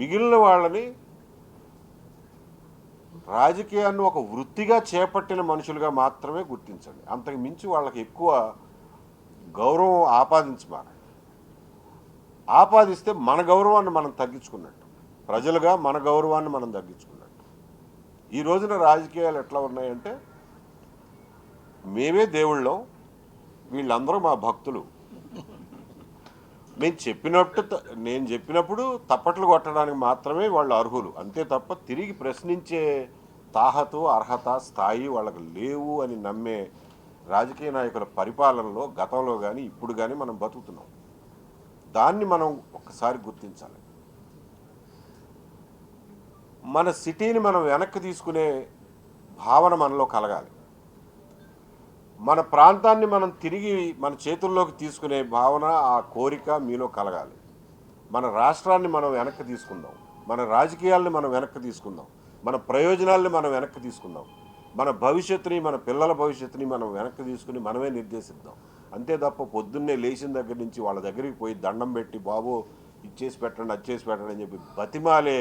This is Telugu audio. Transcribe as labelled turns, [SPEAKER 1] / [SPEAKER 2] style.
[SPEAKER 1] మిగిలిన వాళ్ళని రాజకీయాన్ని ఒక వృత్తిగా చేపట్టిన మనుషులుగా మాత్రమే గుర్తించండి. అంతకు మించి వాళ్ళకి ఎక్కువ గౌరవం ఆపాదిస్తే మన గౌరవాన్ని మనం తగ్గించుకున్నట్టు, ప్రజలుగా మన గౌరవాన్ని మనం తగ్గించుకున్నట్టు. ఈ రోజున రాజకీయాలు ఎట్లా ఉన్నాయంటే, మేమే దేవుళ్ళం, వీళ్ళందరూ మా భక్తులు, నేను చెప్పినప్పుడు తప్పట్లు కొట్టడానికి మాత్రమే వాళ్ళు అర్హులు, అంతే తప్ప తిరిగి ప్రశ్నించే తాహతు అర్హత స్థాయి వాళ్ళకు లేవు అని నమ్మే రాజకీయ నాయకుల పరిపాలనలో గతంలో కానీ ఇప్పుడు కానీ మనం బతుకుతున్నాం. దాన్ని మనం ఒక్కసారి గుర్తించాలి. మన సిటీని మనం వెనక్కి తీసుకునే భావన మనలో కలగాలి. మన ప్రాంతాన్ని మనం తిరిగి మన చేతుల్లోకి తీసుకునే భావన, ఆ కోరిక మీలో కలగాలి. మన రాష్ట్రాన్ని మనం వెనక్కి తీసుకుందాం, మన రాజకీయాల్ని మనం వెనక్కి తీసుకుందాం, మన ప్రయోజనాల్ని మనం వెనక్కి తీసుకుందాం, మన భవిష్యత్తుని, మన పిల్లల భవిష్యత్తుని మనం వెనక్కి తీసుకుని మనమే నిర్దేశిద్దాం. అంతే తప్ప పొద్దున్నే లేచిన దగ్గర నుంచి వాళ్ళ దగ్గరికి పోయి దండం పెట్టి బాబు ఇచ్చేసి పెట్టండి, అది చేసి పెట్టండి అని చెప్పి బతిమాలే